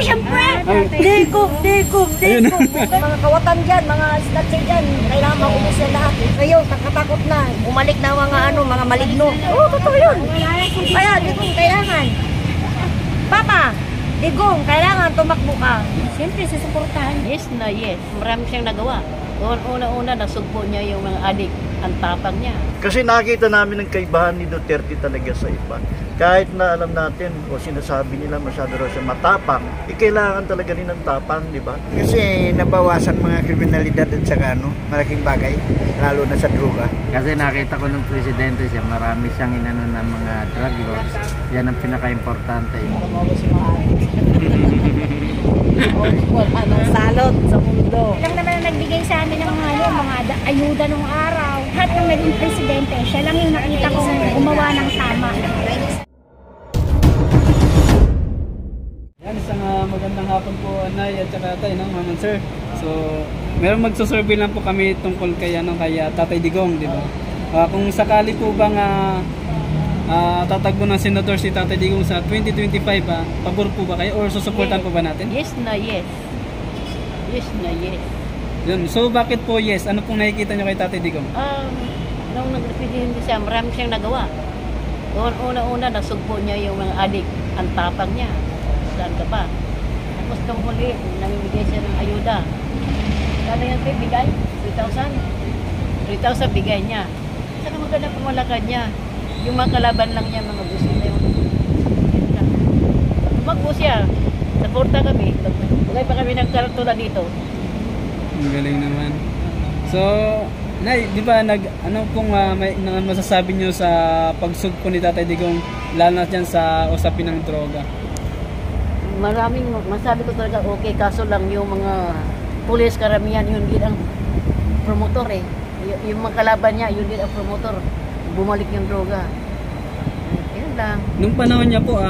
siyempre. Digong. Mga kawatan dyan, mga snatcher dyan, kailangan maubos yan lahat. Ngayon, nakatakot na. Bumalik na mga maligno. Oo, totoo yun. Kaya, Digong, kailangan. Papa, Digong, kailangan tumakbo ka. Siyempre, susuportahan. Yes na yes. Marami siyang nagawa. Una-una, nasugpo niya yung mga adik. Ang tapang niya. Kasi nakita namin ang kaibahan ni Duterte talaga sa iba. Kahit na alam natin o sinasabi nila masyado raw siya matapang, kailangan talaga rin ng tapang, di ba? Kasi nabawasan mga kriminalidad at saka malaking bagay, lalo na sa droga. Kasi nakita ko nung presidente siya, marami siyang inano ng mga drug lords. Yan ang pinaka-importante. Wala nang salot sa mundo. Lang naman ang nagbigay sa amin ng mga ayuda nung araw. Lahat ng naging presidente, siya lang yung nakita kong gumawa ng tama. Yan, isang magandang hapon po, Anay at saka Tay, Maman Sir. So, meron magsusurvey lang po kami tungkol kay Tatay Digong, di ba? Kung sakali po bang tatagbo ng senador si Tatay Digong sa 2025, pabor po ba kayo or susuportan po ba natin? Yes na yes. Yes na yes. Yun. So bakit po yes? Ano pong nakikita nyo kay Tatay Digong? Nung nag-presidente siya, marami siyang nagawa. Una-una, nasugpo niya yung mga adik. Ang tapang niya. Saan ka pa? Tapos nung huli, namimigay siya ng ayuda. Kano yan pa bigay? 3,000? 3,000 bigay niya. Saka maganda pumalakad niya. Yung mga kalaban lang niya, mga busi na yun. Tumakbo siya. Supporta kami. Bugay pa kami ng karatula dito. Ang galing naman. So, Nay, di ba ano pong may masasabi nyo sa pagsugpo ni Tatay Digong, lalo na dyan sa usapin ng droga? Maraming, masabi ko talaga okay, kaso lang yung mga pulis karamihan, yun din ang promotor eh. Yung mga kalaban niya, yun din ang promotor. Bumalik yung droga. Yan lang. Nung panahon niya po,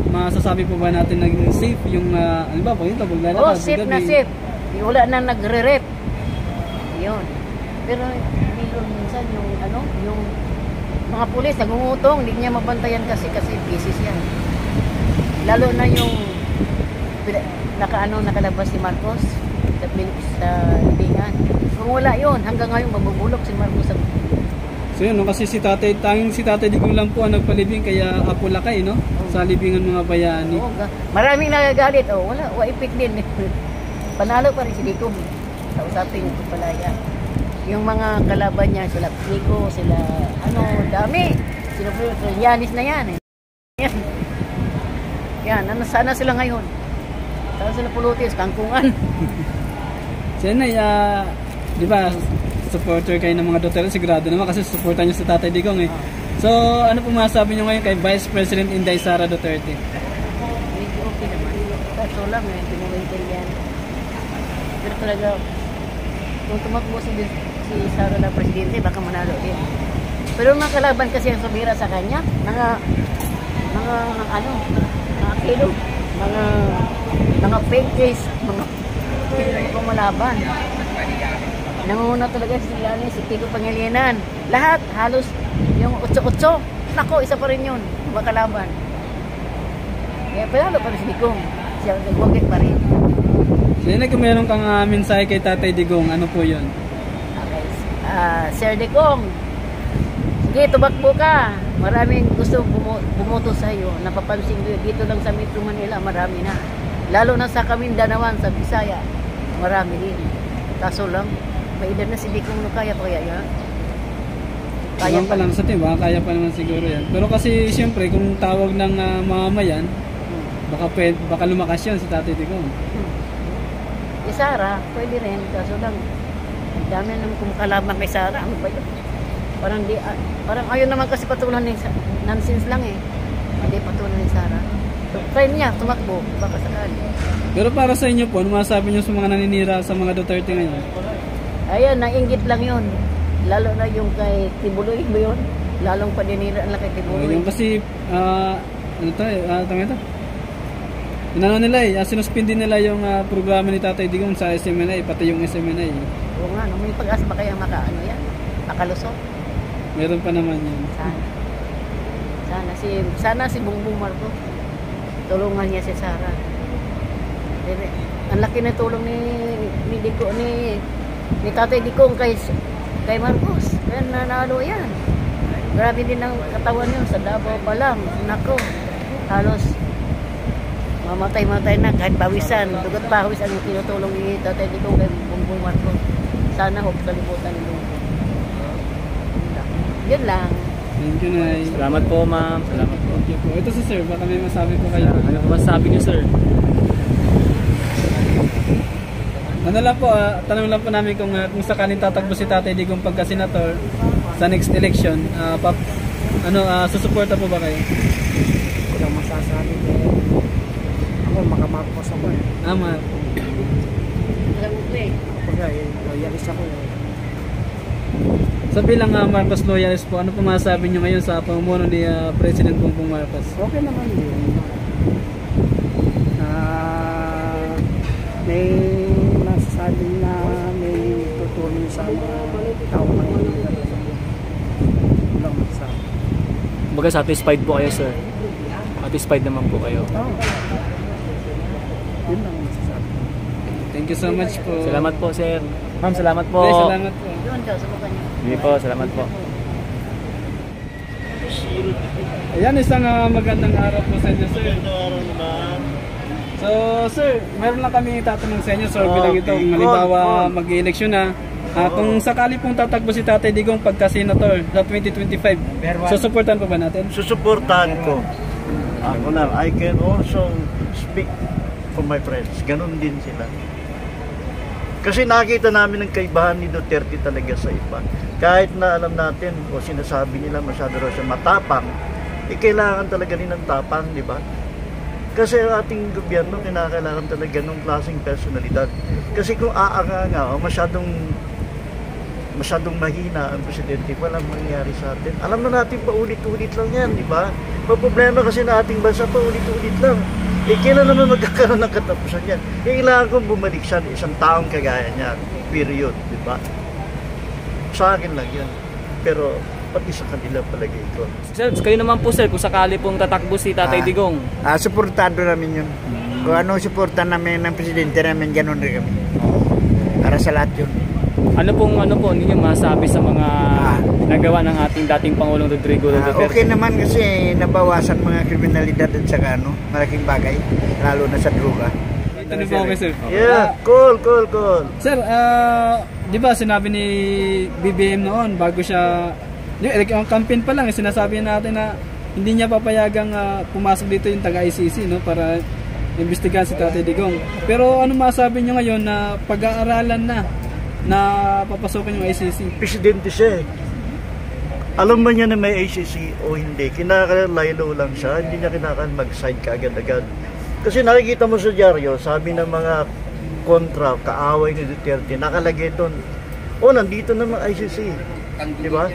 masasabi po ba natin naging safe yung, ano ba, pag ito, oh, safe na safe. Wala na nagre-rep. Yun. Pero minsan yung, yung mga pulis, nagungutong, hindi niya mabantayan kasi busy siya. Lalo na yung, nakalabas si Marcos sa libingan. Kung wala yun, hanggang ngayon mabubulok si Marcos. So yun, kasi tanging si Tatay Digong lang po ang nagpalibing, kaya apulakay, no? Sa libingan mga bayani. Maraming nagagalit, wala, waipik din. Panalo pa rin si Digong. Kausapin ko pala yan. Yung mga kalaban niya, sila Pico, sila, dami. Sila Yanis na yan. Yan, sana sila ngayon. Sana sila Pulutis, Kangkungan. So yun, di ba, supporter kayo ng mga Duterte, sigurado naman kasi supportan nyo sa Tatay Digong eh. So, ano po masasabi nyo ngayon kay Vice President Inday Sara Duterte? Medyo okay naman. Kaso lang hindi mo maintindihan. Pero talaga, kung tumakbo si Sara na Presidente, baka manalo din. Pero mga kalaban kasi ang sumira sa kanya, mga kilo, mga fake case, mga pumalaban. Nanguna talaga si Kiko Pangilinan. Lahat, halos yung 8-8. Nako, isa pa rin yun. Makalaban. Kaya panalo pa rin si Digong. Siya nagwagit pa rin. So yun, kung meron kang mensahe kay Tatay Digong, ano po yun? Okay. Sir Digong, sige, tumakbo ka. Maraming gusto bumoto sa iyo. Napapansin ko dito lang sa Metro Manila, marami na. Lalo na sa Kamindanawan, sa Bisaya, marami din. Kaso lang, may edad na si Digong no kaya yan. Kaya pa lang sa tiba, kaya pa naman siguro yan. Pero kasi siyempre kung tawag ng mamamayan, baka lumakas yan si Tatay Digong. Si Sara, pwede rin. Kaso lang, dami naman kung kalaban kay Sara. Ano ba yun? Parang ayaw naman kasi patulan ni nonsense lang eh. Hindi patulan ni Sara. So, try niya, tumakbo. Baka sakali. Pero para sa inyo po, ano masasabi niyo sa mga naninira sa mga Duterte ngayon? Ayan, nainggit lang yun. Lalo na yung kay Tibuloy mo yun. Lalong paninira lang kay Tibuloy. Yung kasi, tama ito? Inano nila sinuspindi nila yung programa ni Tatay Digong sa SMNI, pati yung SMNI. Oo nga, may pag-asa ba kaya makalusot? Meron pa naman yun. Sana si Bongbong Marcos tulungan niya si Sara. Ang laki na tulong ni Tatay Digong kay Marcos. Kaya nanalo yan. Grabe din ang katawan yun sa Davao pa lang. Nako, halos mamatay na kahit pawisan. Dugot pawis ang tinutulong ni Tatay Digong kay Bongbong Marcos. Sana huwag kalimutan ni Bongbong. Yun lang. Thank you, Nay. Salamat po, ma'am. Salamat po. Thank you po. Ito si sir, baka may masabi po kayo. Ano po masasabi niyo, sir? Ano lang po, tanong lang po namin kung sakaling tatakbo si Tatay Digong pagka-senator sa next election, susuporta po ba kayo? Walang masasabi ko. Ako, makamarkos ako eh. Ama. Kapag loyalis ako eh. So bilang Marcos loyalist po, ano po masasabi niyo ngayon sa pamumuno ni President Bongbong Marcos? Okay naman yun. May nasasabi na may tutulong sa mga tao ngayon. Walang masasabi. Baga satisfied po kayo, sir? Satisfied naman po kayo. Yun lang masasabi. Thank you so much po. Salamat po, sir. Ma'am, salamat po. Ay, salamat po. Yun ka, subukan niyo. Hindi po, salamat po. Ayan, isang magandang araw po sa inyo, sir. So, sir, meron lang kami tatanong sa inyo, sir, bilang ito, kung halimbawa mag-eleksyon na, kung sakali pong tatakbo si Tatay Digong pagka-senator sa 2025, susuportahan pa ba natin? Susuportahan ko. Ako lang, I can also speak for my friends. Ganon din sila. Kasi nakita namin ang kaibahan ni Duterte talaga sa iba. Kahit na alam natin o sinasabi nila masyado raw siya matapang, kailangan talaga rin ng tapang, di ba? Kasi ang ating gobyerno kinakailangan talaga ng klaseng personalidad. Kasi kung aanga o masyadong mahina ang presidente, walang mangyayari sa atin. Alam na natin paulit-ulit lang yan, di ba? Problema kasi na ating bansa paulit-ulit lang. Kailan naman magkakaroon ng katapusan yan? Kailangan kong bumalik siya isang taong kagaya niya. Period, di ba? Sa akin lang yan. Pero pati sa kanila palagay ko. Sir, kayo naman po, sir, kung sakali pong tatakbo si Tatay Digong. Suportado namin yun. Kung ano suportan namin ng presidente namin, ganun rin kami. Para sa lahat yun. Ano po ninyo masabi sa mga nagawa ng ating dating Pangulong Rodrigo Duterte? Okay naman kasi nabawasan mga kriminalidad at saka malaking bagay, lalo na sa droga. Tanong po okay, sir. Yeah, cool. Sir, di ba sinabi ni BBM noon bago siya, ang campaign pa lang, sinasabi natin na hindi niya papayagang pumasok dito yung taga-ICC, no, para imbestigahan si Tatay Digong. Pero ano masabi niyo ngayon na pag-aaralan na papasokin yung ICC? Presidente siya eh. Alam mo niya na may ICC o hindi. Kinakalaylo lang siya. Hindi niya kinakailangan mag-side ka agad-agad. Kasi nakikita mo sa dyaryo, sabi ng mga kontra, kaaway ni Duterte, nakalagay doon, nandito naman ICC. Diba?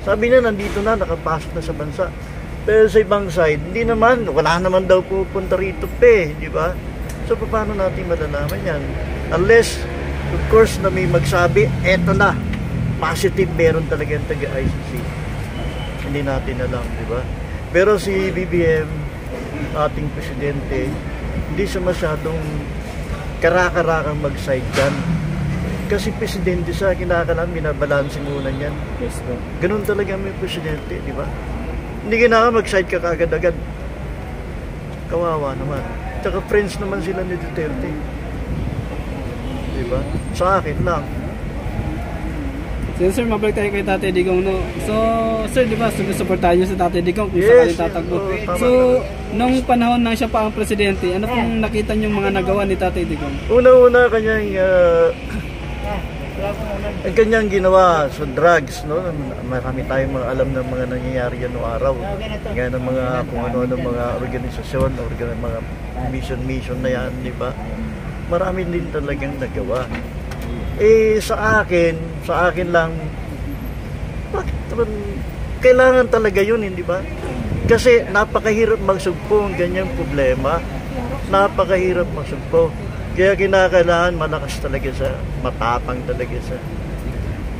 Sabi niya, nandito na, nakapasok na sa bansa. Pero sa ibang side, hindi naman, wala naman daw pupunta rito diba? So, paano natin malalaman yan? Unless, of course, na may magsabi, eto na, positive meron talaga yung taga-ICC. Hindi natin alam, diba? Pero si BBM, ating presidente, hindi siya masyadong karakarakang mag-side dyan. Kasi presidente siya, kinakalang binabalansin muna niyan. Yes, sir. Ganun talaga may presidente, di ba? Hindi kinaka mag-side ka kagad-agad. Kawawa naman. Tsaka friends naman sila ni Duterte. Di ba? Sa akin lang. So, sir, mabalik tayo kay Tatay Digong, no? So, sir, di ba, suportahan niyo sa Tatay Digong kung Yes, sakaling tatakbo. tama. So, nung panahon na siya pa ang presidente, ano pong nakita niyong mga nagawa ni Tatay Digong? Una-una kanyang ginawa sa drugs, no? Marami tayong mga alam ng mga nangyayari yan noong araw. Gaya ng mga kung ano mga organisasyon, mga mission na yan, di ba? Marami din talagang nagawa. Sa akin lang, bakit naman kailangan talaga yun, hindi ba? Kasi napakahirap magsugpo ang ganyang problema. Napakahirap magsugpo. Kaya kinakailangan malakas talaga siya, matapang talaga siya.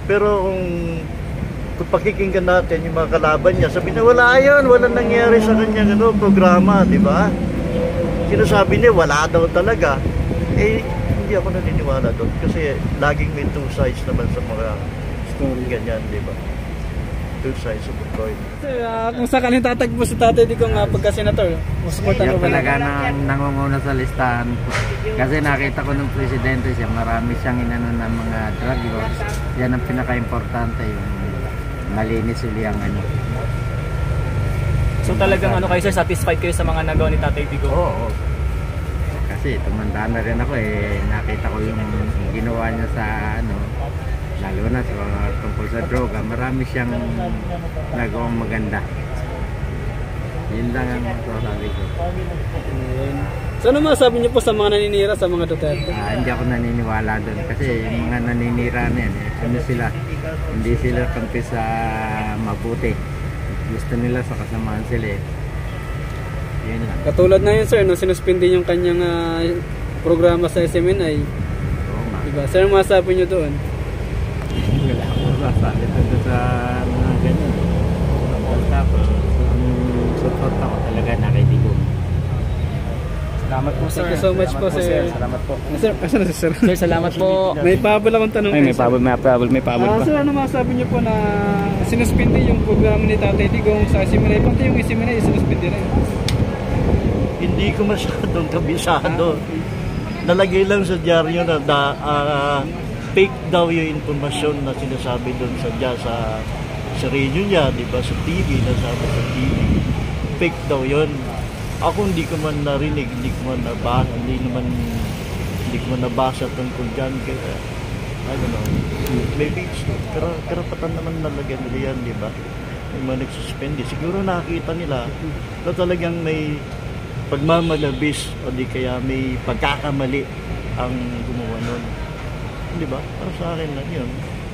Pero kung pakikinggan natin yung mga kalaban niya, sabi niya, walang nangyari sa kanyang programa, di ba? Sinasabi niya, wala daw talaga. Hindi ako naniniwala doon kasi laging may two sides naman sa mga Story. ganyan, di ba? Two sides of the coin. Sir, kung sakaling tatagpo si Tatay Digong pagka-senator, suportan Siya mo ba talaga natin? nangunguna sa listahan ko. Kasi nakita ko nung presidente siya, marami siyang inano ng mga drug lords. Yan ang pinaka-importante, yung malinis uli ang ano. So talagang ano kayo sir, satisfied kayo sa mga nagawa ni Tatay Digong? Oo. Kasi tumanda na rin ako nakita ko yung ginawa niya sa ano, lalo na sa tungkol sa droga, marami siyang nagawang maganda. Yun lang ang masasabi ko. So ano masabi niyo po sa mga naninira sa mga Duterte? Hindi ako naniniwala doon kasi yung mga naninira na yan, ano sila, hindi sila kampi sa mabuti. Gusto nila sa kasamaan sila Yun lang. Katulad na yun sir, no, sinuspindi yung kanyang programa sa SMNI. Oo nga. Diba? Sir, ano masabi niyo doon? Wala akong masasabi doon sa mga ganyan. Tapos, ang support ako talaga nakitigong. Salamat po sir. Thank you so much po, sir. Salamat po. Sir, asan na si sir? Sir, salamat po. May pabol akong tanong. Ay, may sir. pabol pa. Sir, ano masabi niyo po na sinuspindi yung programa ni Tatay Digong sa SMNI? Pati yung SMNI, sinuspindi rin. Hindi ko masyadong kabisado. Nalagay lang sa dyaryo na fake daw yung informasyon na sinasabi doon sa radio niya, di ba, sa TV, nasabi sa TV. Fake daw yun. Ako hindi ko man narinig, hindi ko man nabasa tungkol dyan. Kaya, I don't know, maybe karapatan naman nalagyan nila yan, di ba? Yung mga nagsuspende. Siguro nakakita nila na talagang may pagmamalabis o di kaya may pagkakamali ang gumawa nun. Di ba? Para sa akin lang yun.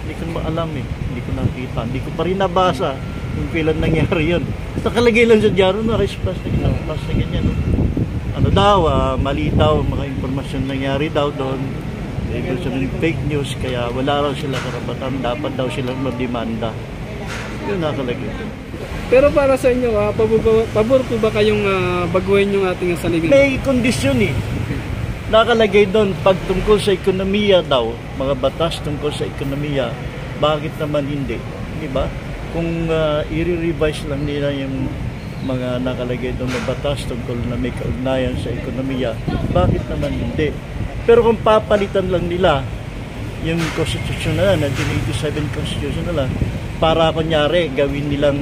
Hindi ko maalam Hindi ko nakita. Hindi ko pa rin nabasa kung kailan nangyari yun. Nakalagay lang sa dyaryo na rice plastic na ganyan. Ano daw, mali daw, mga impormasyon nangyari daw doon. Ibig sabihin fake news, kaya wala raw sila karapatan. Dapat daw silang mademanda. Yun nakalagay. Pero para sa inyo, pabor po ba kayong baguhin yung ating saligan? May kondisyon nakalagay doon pag tungkol sa ekonomiya daw, mga batas tungkol sa ekonomiya, bakit naman hindi? Di ba? Kung i-revise lang nila yung mga nakalagay doon na batas tungkol na may kaugnayan sa ekonomiya, bakit naman hindi? Pero kung papalitan lang nila yung constitution na 1987 constitution nila, para kunyari gawin nilang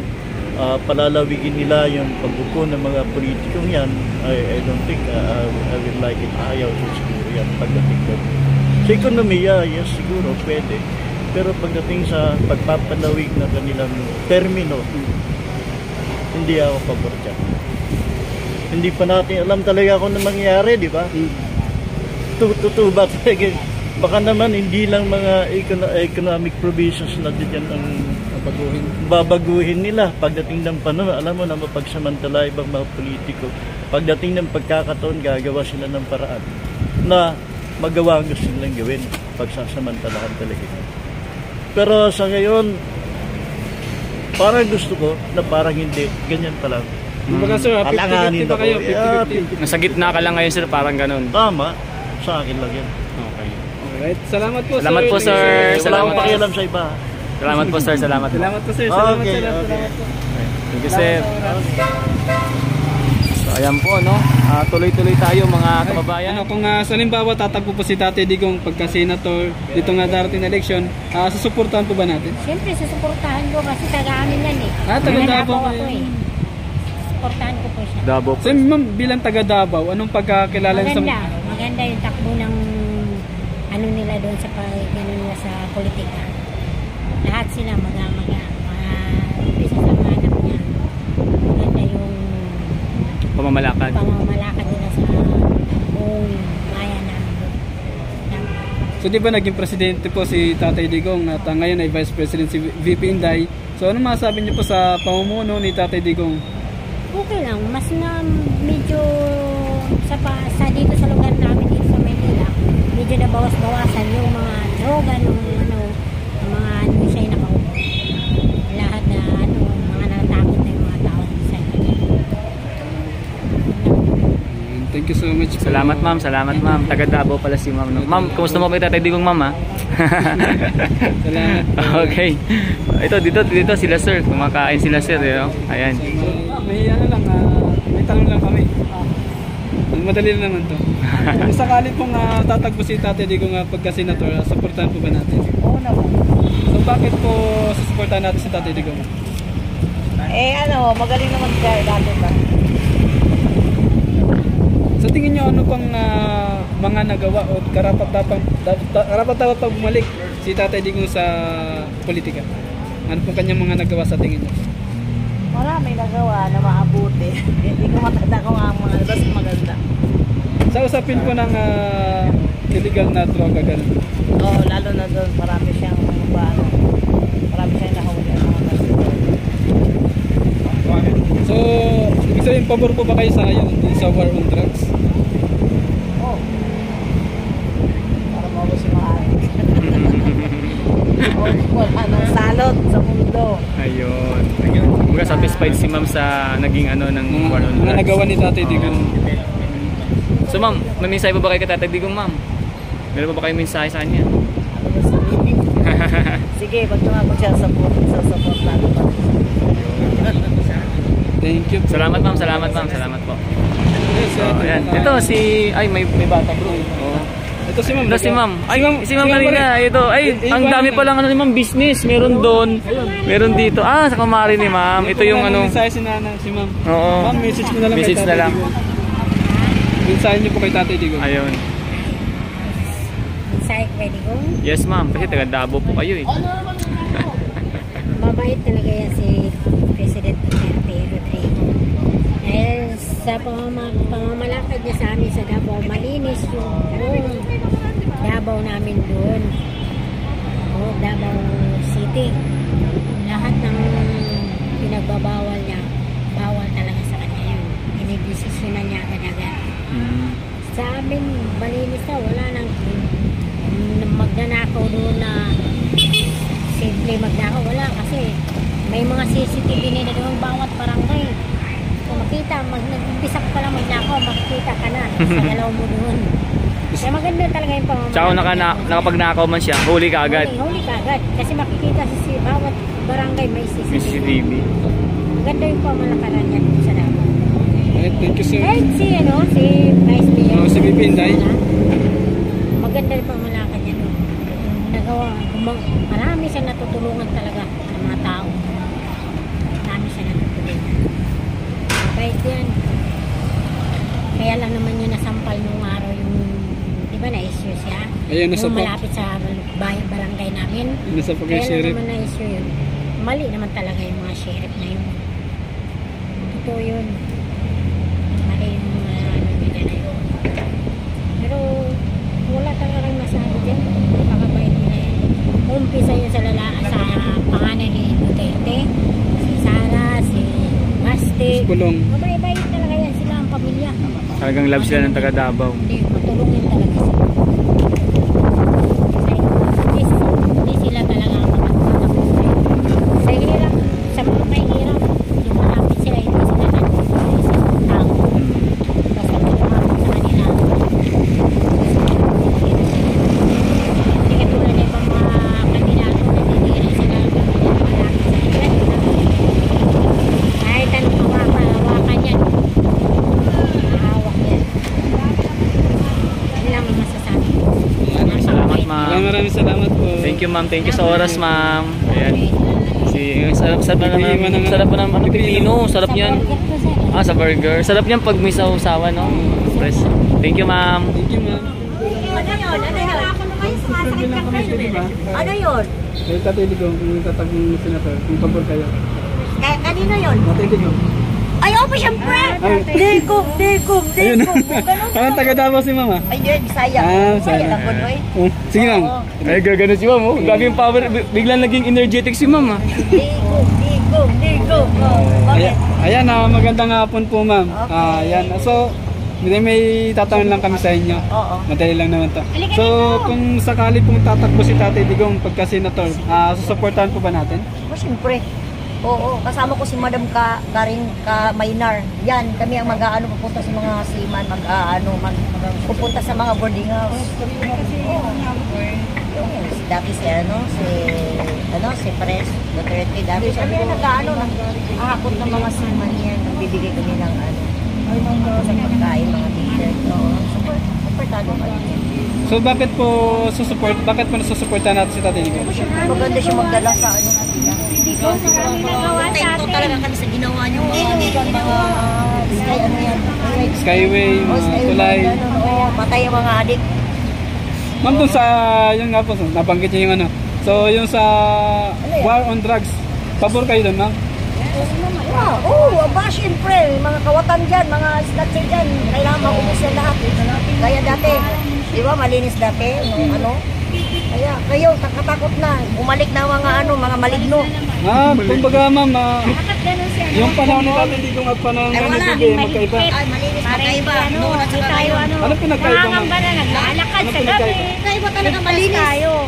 palalawigin nila yung pagbuko ng mga politikong yan, I don't think I will like it. Ayaw siguro yan pagdating doon. Sa ekonomiya, yes, siguro pwede. Pero pagdating sa pagpapalawig na kanilang termino, hindi ako pabor dyan. Hindi pa natin alam talaga kung ano mangyayari, di ba? Totoo ba talaga? Baka naman hindi lang mga economic provisions na dyan ang babaguhin nila pagdating ng panahon. Alam mo na mapagsamantala ibang mga politiko, pagdating ng pagkakataon gagawa sila ng paraan na magawa ang gusto nilang gawin, pagsasamantalahan talaga. Pero sa ngayon parang gusto ko na parang hindi, ganyan pa lang. Kumbaga sir, 50-50 ba kayo? 50-50. Nasa gitna ka lang ngayon sir, parang ganun. Tama, sa akin lang yan. Okay. Alright, salamat po Salamat sir. po sir. Wala Salamat akong pakialam sa iba. Salamat po sir, salamat po. Salamat po sir. Salamat Okay, sir. okay. Salamat po. Thank you sir. So ayan po no, tuloy-tuloy tayo mga kababayan. Kung sa halimbawa tatagpo po si Tatay Digong pagka-senator dito nga darating na eleksyon, susuportahan po ba natin? Siyempre, susuportahan ko kasi taga-amin yan eh. Taga Davao ako eh. Susuportahan ko po siya. Davao po. So ma'am, bilang taga Davao, anong pagkakilala niyo Maganda. Maganda yung takbo ng ano nila doon sa nila sa politika. Lahat sila umpisa sa manap niya. Maganda yung Pamamalakad. pamamalakad nila sa buong bayan namin. So di ba naging presidente po si Tatay Digong at ngayon ay Vice President si VP Inday. So ano masasabi niyo po sa pamumuno ni Tatay Digong? Okay lang, mas na medyo sa dito sa lugar namin dito sa Manila, medyo na bawas-bawasan yung mga droga nung mga siya ay nakaupo. Lahat na mga natakot na yung mga tao sa kanya. Thank you so much Salamat ma'am, salamat ma'am. Taga Davao pala si ma'am. No? Ma'am, kumusta mo kay Tatay Digong ma'am ha? Salamat. Okay. Ito, dito sila sir. Kumakain sila sir. Ayan. May ano lang, may tanong lang kami. Madali na naman to. Kung sakali pong tatagpo si Tatay Digong pagka-senator, supportahan po ba natin? Oo naman. So bakit po susuportahan natin si Tatay Digong? Magaling naman siya dati ba? Sa tingin nyo, ano pang mga nagawa o karapat-dapat pang bumalik si Tatay Digong sa politika? Ano pong kanyang mga nagawa sa tingin nyo? Marami nagawa na maabuti. Hindi ko matanda kung ang mga basta maganda. Sa usapin po ng illegal na droga, gano'n. Oo, lalo na doon, marami siyang nahuli ang mga kasito. So, ibig sabihin, pabor po ba kayo sa ngayon sa war on drugs? Oo. Para mawala si Mahal. Wala nang salot sa mundo. Ayun. Mga satisfied si ma'am sa naging ng war on Mga drugs. nagawa ni Tatay Digong. So ma'am, may mensahe pa ba kayo kay Tatay Digong ma'am? Meron pa ba kayong mensahe sa kanya? Sige, pag tumabot siya sa support natin. Thank you. Salamat ma'am, salamat po. Yes, So, ayan. Ito may bata bro. Oh. Ito si ma'am. Ito si ma'am. Ay, si ma'am si kanina. Ito. Ay, ang dami pa lang ni ma'am business. Meron doon. Meron dito. Sa kumari ni ma'am. Ito yung Mensahe si ma'am. Oo. Ma'am, message mo na lang Message kay na Tatay lang. Digong. Mensahe niyo po kay Tatay Digong. Ayun. Mensahe kay Digong. Yes ma'am. Kasi taga Davao po kayo eh. Mabait talaga yan si President Duterte Rodrigo. Dahil sa pamamalakad niya sa amin sa Davao, malinis yung Davao namin doon. Davao City. Lahat ng pinagbabawal niya, bawal talaga sa kanya yun. Inidesisyonan niya agad-agad. Sa amin, malinis na, wala nang magnanakaw doon na simple magnakaw, wala kasi may mga CCTV na doon bawat barangay. Kung makita, nag-umpisa ka pala magnakaw, makikita ka na sa galaw mo doon. Kaya maganda talaga yung pamamalakad. Tsaka nakapagnakaw man siya, huli ka agad. Huli ka agad. Kasi makikita sa bawat barangay may CCTV. Maganda yung pamamalakaran niya doon sa Davao. Thank you sir. Si Vice Mayor. Si Bibi Inday. Maganda yung pamamalakad niya doon. Nagawa, marami siyang natutulungan talaga ng mga tao. Marami siyang natutulungan. Mabait yan. Kaya lang naman yung nasampal nung araw yung, di ba na-issue siya? Ayun, yung malapit sa barangay namin. Nasa Kaya pag-sheriff. lang naman na-issue yun. Mali naman talaga yung mga sheriff na yun. Totoo yun. Mali yung mga nila na yun. Pero wala talagang masabi dyan. Pakabait nila yun. Umpisa yun sa pangalan ni Duterte, si Sara, si Basti. Pulong. Mabait talaga yan sila ang pamilya. Talagang love sila ng taga Davao. Hindi, matulungin talaga sila. Hindi sila talaga makakapagpapay. Sa hirap, sa mga mahirap, yung malapit sila, hindi sila nandun sa tao. Basta tumapit sa kanila. Hindi katulad ng ibang mga kandidato na hindi sila malapit sa kanila. Kahit anong hawakan yan. Mahawak yan. Yun lang ang masasabi ko. Salamat ma'am. Maraming salamat po. Thank you ma'am. Thank you sa oras ma'am. Ayan. Sarap na naman. Sarap pa naman. Pipino. Sarap niyan. Sa burger. Sarap niyan pag may sausawan, no? Fresh. Thank you ma'am. Thank you ma'am. Ano yun? Kaya Tatay Digong, kung tatagong senator, kung pabor kayo. Kanino yun? Tatay Digong. Ay, opo, siyempre! Ay. Digong! Ayun. Parang taga Davao si mama. Ay, yun, Bisaya. Bisaya. lang po, boy. Sige ma'am. Ay, gagano si ma'am. Oh. Grabe yung power. Biglang naging energetic si ma'am. Digong! Bakit? Ayan, magandang hapon po ma'am. Ayan. So, may tatanong lang kami sa inyo. Oo. Madali lang naman to. So, kung sakali pong tatakbo si Tatay Digong pagka-senator, susuportahan po ba natin? Oh, siyempre. Oo, kasama ko si Madam Karin Mainar. Yan, kami ang mag-aano pupunta sa mga seaman, pupunta sa mga boarding house. Dati si Pres Duterte, dati siya nag-aano, ahakot ng mga seaman yan, nagbibigay kami ng sa pagkain, mga t-shirt. Supportado kami. So bakit po nasusuportahan natin si Tatay Digong? Maganda siya magdala sa kanila. Thankful talaga kami sa ginawa niyo. Skyway, mga tulay. Patay ang mga adik. Ma'am, dun sa, yun nga po, nabanggit niyo yung ano. So, yung sa war on drugs, pabor kayo dun, ma'am? Aba, syempre, mga kawatan dyan, mga snatcher dyan, kailangan maubos yan lahat. Kaya dati, di ba, malinis dati, kaya kayo, nakatakot na, umalik na mga maligno. Kumbaga, ma'am, yung panahon ni Tatay Digong at panahon ni Bigay, magkaiba. Ay, malinis, magkaiba. Ano pinagkaiba, ma'am? Naglalakad sa gabi. Kaiba talaga malinis.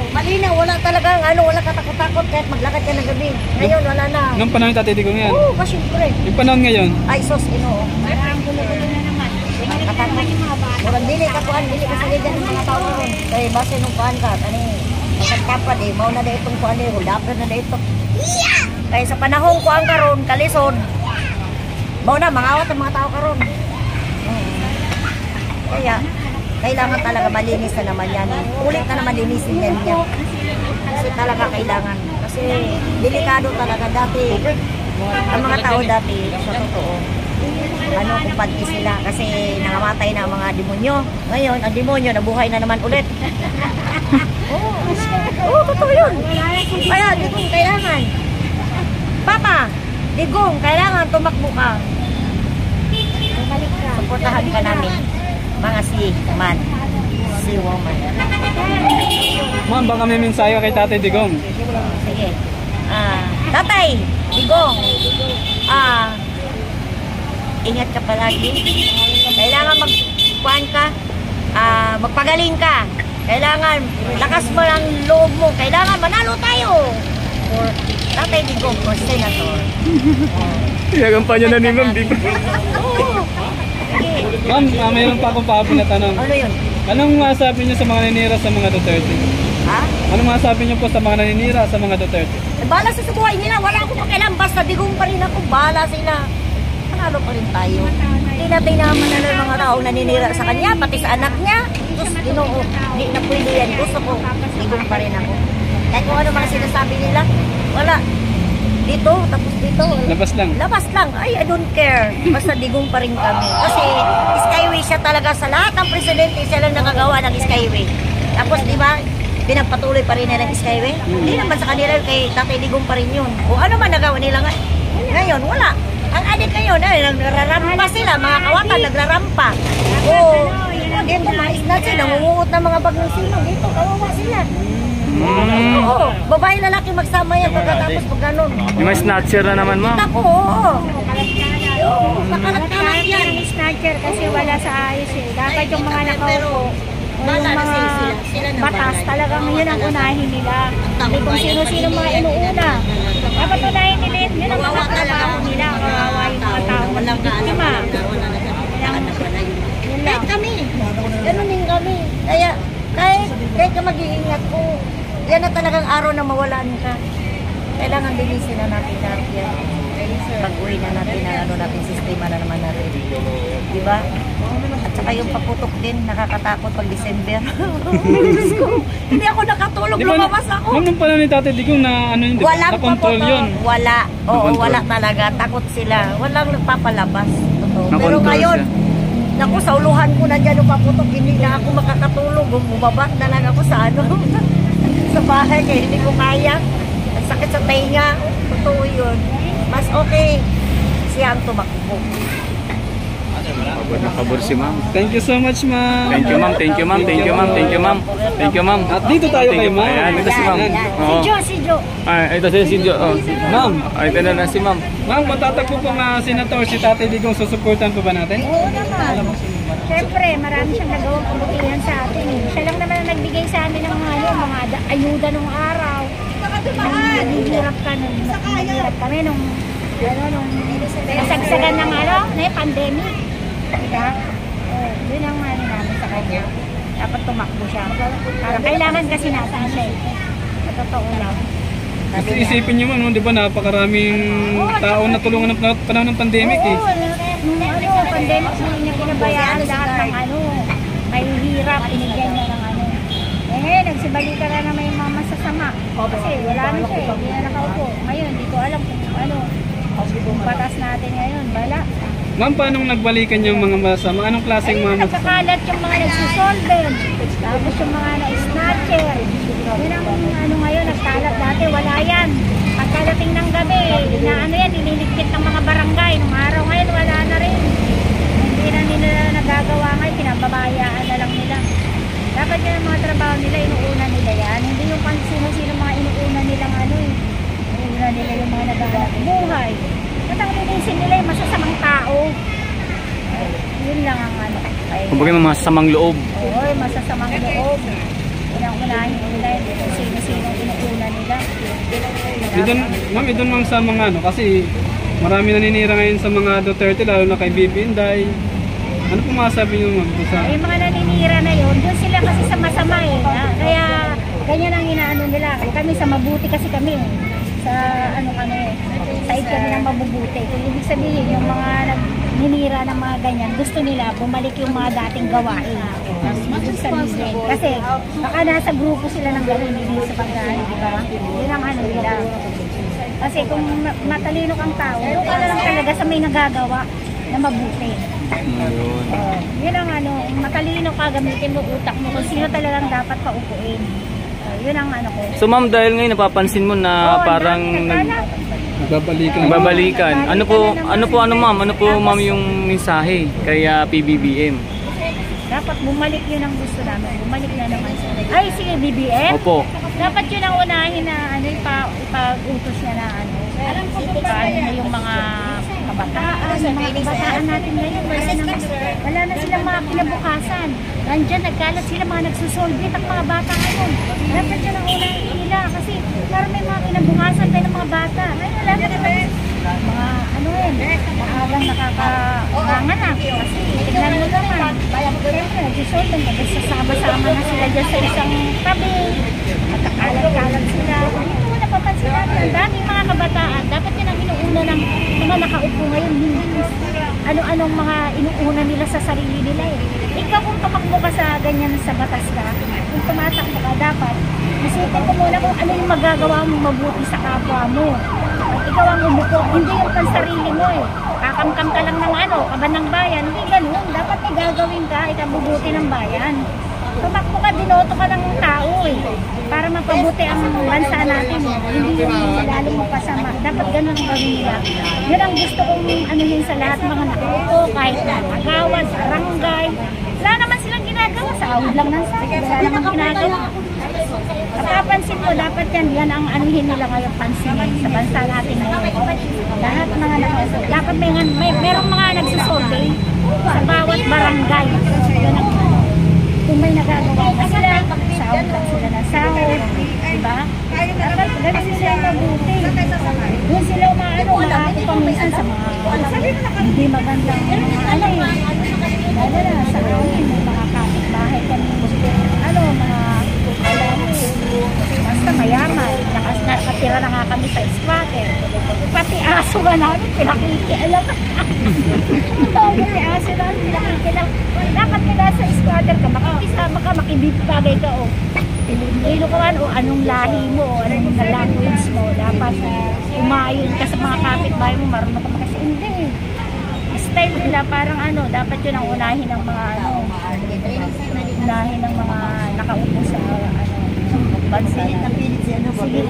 Malinaw, wala talagang, wala katakot-takot kahit maglakad ka ng gabi. Ngayon, wala na. Nung panahon ni Tatay Digong yan? Oo, syempre. Yung panahon ngayon? Ay, sos, Parang gulo-gulo na naman. Murang dili ka sa ligan ng mga tao ron. Kaya base nung kuhan ka, masagtapad mau na itong kuhan hulapad na ito. Kaya sa panahon kuhan ka ron, kalisod, mau na, mangawat ang mga tao ka ron. Kaya, kailangan talaga malinis na naman yan. Ulit na naman linisin yan niya. Kasi talaga kailangan. Kasi delikado talaga dati. Ang mga tao dati, sa totoo, kumpante sila kasi nangamatay na ang mga demonyo. Ngayon, ang demonyo nabuhay na naman ulit. Totoo yun. Kaya, Digong, kailangan. Papa, Digong, kailangan tumakbo ka. Suportahan ka namin. Mga si woman. Ma'am, baka may mensahe kay Tatay Digong. Sige. Tatay, Digong, ingat ka palagi. Kailangan magpuan ka, magpagaling ka. Kailangan, lakas mo ang loob mo. Kailangan, manalo tayo. For Tatay Digong, for senator. Pinagampanya na ni Ma'am Digong. Ma'am, mayroon pa akong pahabol na tanong. Ano yun? Anong masasabi niyo sa mga naninira sa mga Duterte? Ha? Anong masasabi niyo po sa mga naninira sa mga Duterte? Bala sa buhay nila, wala akong pakialam. Basta Digong pa rin ako, bala sila. Panalo pa rin tayo. Hindi natin naman yung mga tao naninira sa kanya, pati sa anak niya. Diyos, Ginoo, hindi na pwede yan. Gusto ko, Digong pa rin ako. Kahit kung ano mga sinasabi nila, wala. Dito, tapos dito. Labas lang. Labas lang. Ay, I don't care. Basta Digong pa rin kami. Kasi Skyway siya talaga sa lahat ng presidente, siya lang nakagawa ng Skyway. Tapos, di ba, pinagpatuloy pa rin nila ng Skyway. Hindi naman sa kanila, kay Tatay Digong pa rin yun. O ano man nagawa nila ngayon, wala. Ang adik ngayon, nagrarampa sila, mga kawatan, nagrarampa. Dito, mga isnat sila, nangunguot ng mga bag ng silong. Dito, kawawa sila. Oo, babae lalaki magsama yan pagkatapos pag ganun. Yung mga snatcher na naman, ma'am. Ako, oo. Nakalat-kalat yan. Ang snatcher kasi wala sa ayos eh. Dapat yung mga nakaupo o yung mga batas talagang yun ang unahin nila. Hindi kung sino-sino mga inuuna. Dapat unahin nila yun ang mga trabaho nila. Kawawa yung mga tao. Walang biktima. Kahit kami. Ganun din kami. Kaya, kahit ka mag-iingat ko, yan na talagang araw na mawalan ka. Kailangan linisin na natin lahat yan. Pag-uwi na natin natin, sistema na naman natin. Diba? At saka yung paputok din, nakakatakot pag December. Hindi ako nakatulog, lumabas ako. Ma'am, nung pala ni Tatay Digong na na-control yun. Wala. Oo, wala talaga. Takot sila. Walang nagpapalabas. Totoo. Pero ngayon, naku, sa uluhan ko na dyan yung paputok, hindi na ako makakatulog. Bumaba na lang ako sa sa bahay, kaya hindi ko kaya. Ang sakit sa tainga. Totoo yun. Mas okay siyang tumakbo. Pabor si ma'am. Thank you so much, ma'am. Thank you, ma'am. Thank you, ma'am. Thank you, ma'am. Thank you, ma'am. Thank you, ma'am. At dito tayo kay ma'am. Ayan, ito si ma'am. Si Joe. Ay, ito si Jo. Ma'am, Ito na si ma'am. ma'am, matatakbo po nga senator si Tatay Digong, susuportan po ba natin? Oo naman. Siyempre, marami siyang nagawang kabutihan sa atin eh. Siya lang naman ang nagbigay sa amin ng mga ayuda nung araw. Naghihirap kami nung nasagsagan ng pandemic. Diba? Yun ang namin sa kanya. Dapat tumakbo siya. Parang kailangan kasi nasaan siya. Sa totoo lang. Kasi isipin nyo man, di ba napakaraming tao na tulungan ng panahon ng pandemic eh. Oo, pandemic hindi niya pinabayaan lahat ng may hirap, inigyan niya ng nagsibalik ka na may mga masasama. Kasi wala na siya eh, hindi na nakaupo. Ngayon, hindi ko alam kung batas natin ngayon, bala. Ma'am, paano nagbalikan yung mga masama? Anong klaseng mga masama? Nagkakalat yung mga nagsusolvent, tapos yung mga na-snatcher. Yun ang ngayon, nagkalat dati, wala yan. Pagkadating ng gabi, nililigpit ng mga barangay. Nung araw ngayon, wala na rin. Hindi na nila nagagawa ngayon, pinababayaan na lang nila. Dapat yan ang mga trabaho nila, inuuna nila yan. Hindi yung sino-sino mga inuuna nilang inuuna nila yung mga naghahanap buhay. At ang linisin nila yung masasamang tao. Yun lang ang Kumbaga may masasamang loob. Oo, masasamang loob. Unang-unahin nila yung sino-sino inuuna nila. Doon ma'am sa mga kasi marami naninira ngayon sa mga Duterte, lalo na kay Bibi Inday. Ano po masasabi niyo ma'am? Yung mga naninira na yun, doon sila kasi sa masama eh. Kaya ganyan ang inaano nila. Kami sa mabuti kasi kami eh. Sa side kami ng mabubuti. Kung ibig sabihin, yung mga naninira ng mga ganyan, gusto nila bumalik yung mga dating gawain. Ibig sabihin. Kasi baka nasa grupo sila ng gawin, hindi sa pagkain, di ba? Yun ang nila. Kasi kung matalino kang tao, doon ka na lang talaga sa may nagagawa na mabuti. Yun ang matalino ka, gamitin mo utak mo kung sino talagang dapat paupuin. Yun ang ko. So ma'am, dahil ngayon napapansin mo na parang nagbabalikan. Ano po ma'am yung mensahe kay PBBM? Dapat bumalik yun ang gusto namin. Bumalik na naman sa si BBM? Opo. Dapat yun ang unahin na ipag-utos niya na paano yung mga kabataan. Yung mga kabataan natin ngayon, wala na silang mga kinabukasan. Nandyan, nagkalat sila, mga nagsusolvit ang mga bata ngayon. Dapat yun ang unahin nila kasi parang may mga kinabukasan tayo ng mga bata. Ngayon, wala na naman mga maagang nakakamanganak. Kasi tignan mo naman, siyempre, nagsusolvent, nagsasama-sama na sila dyan sa isang tabi. At kalat-kalat sila. Ito mo napapansin natin, ang daming mga kabataan. Dapat yun ang inuuna ng mga nakaupo ngayon. Ano-anong mga inuuna nila sa sarili nila eh. Ikaw kung tumakbo ka sa ganyan sa batas ka, kung tumatakbo ka, dapat isipin ko muna kung ano yung magagawa mo mabuti sa kapwa mo. At ikaw ang umupo, hindi yung pansarili mo eh. Kakamkam ka lang ng kaban ng bayan, hindi ganun. Dapat may gagawin ka, ikabubuti ng bayan. Tumakbo ka, dinoto ka ng tao eh. Para mapabuti ang bansa natin. Hindi yung lalong mapasama. Dapat ganun ang gawin nila. Yun ang gusto kong anuhin sa lahat mga nakaupo, kahit na agawan, sa barangay. Wala naman silang ginagawa. Sa awid lang ng sakit. Wala naman ginagawa. Napapansin mo, dapat yan ang anuhin nila ngayon pansinin sa bansa natin ngayon. Lahat mga nakaupo. Dapat merong mga nagsusurvey sa bawat barangay. Kung may nagagawa na sila, sahod lang sila na sahod, diba? Dapat ganun sila mabuti. Doon sila umaako pang minsan sa mga hindi magandang mga sa amin, mga kapitbahay kami, basta mayaman, nakatira na nga kami sa squatter. Pati aso nga namin, pinakikialam. Pati aso namin, pinakikialam. Dapat nila sa squatter ka, makikisama ka, makibibagay ka o Pilipino ka man o anong lahi mo o anong language mo. Dapat umayon ka sa mga kapitbahay mo, marunong ka kasi hindi. Style nila parang dapat yun ang unahin ng mga unahin ng mga nakaupo sa bansa na. Sige,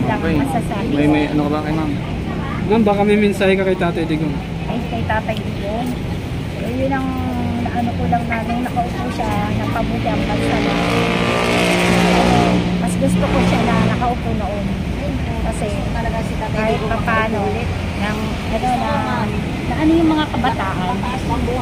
lang masasabi. May ano ka ba kay ma'am? Ma'am, baka may mensahe ka kay Tatay Digong. Kay Tatay Digong. Yun ang ko lang namin nakaupo siya, napabuti ang bansa na. Mas gusto ko siya na nakaupo noon. Kasi kahit paano na yung mga kabataan,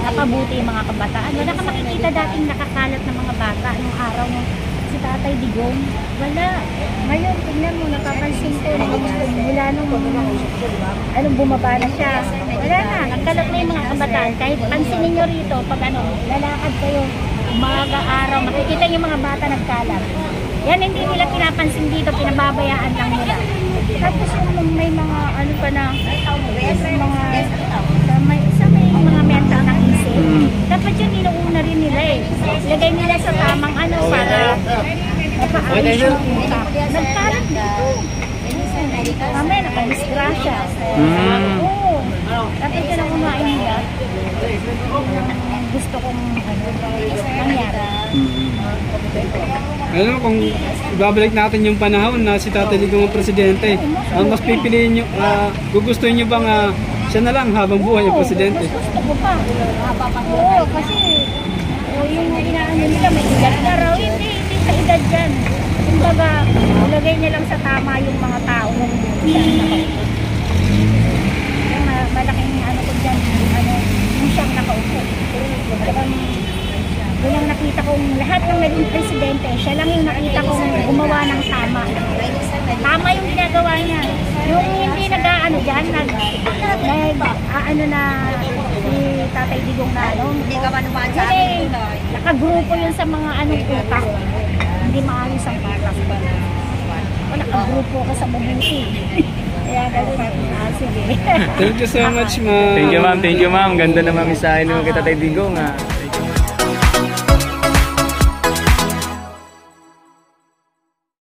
napabuti yung mga kabataan. Wala ka makikita dating nakakalat ng mga bata nung araw nung si Tatay Digong. Wala. Ngayon, tingnan mo, napapansin ko na mula nung bumaba na siya. Wala na, nagkalat na yung mga kabataan. Kahit pansinin nyo rito, pag lalakad kayo, umaga araw, makikita yung mga bata nagkalat. Yan, hindi nila pinapansin dito, pinababayaan lang nila. Tapos yung may mga pa na, sa may mga mental na isip, dapat yun niluuna rin nila eh. Lagay nila sa tamang para mapaayos yung utak. Nagkalat dito. Kami, nakadisgrasya. Oo. Dapat yun ang kumain nila. Gusto kong nangyari. Ano kung ibabalik natin yung panahon na si Tatay Digong ang presidente, ang mas pipiliin nyo, gugustuhin nyo bang siya na lang habang buhay yung presidente? Gusto ko pa. Oo, kasi yung inaano nila may edad na raw. Hindi sa edad dyan. Kumbaga, ulagay niya lang sa tama yung mga tao na nakaupo. Yung malaking ko dyan, yung siyang nakaupo. Yun ang nakita kong lahat ng naging presidente, siya lang yung nakita kong gumawa ng tama. Tama yung ginagawa niya. Yung hindi nag-aano dyan, na si Tatay Digong na hindi ka manumaan sa akin. Nakagrupo yun sa mga utak. Hindi maalis ang utak. Nakagrupo ka sa mabuti. Kaya gano'n. Sige. Thank you so much, ma'am. Thank you, ma'am. Thank you, ma'am. Ganda naman isahin mo kay Tatay Digong.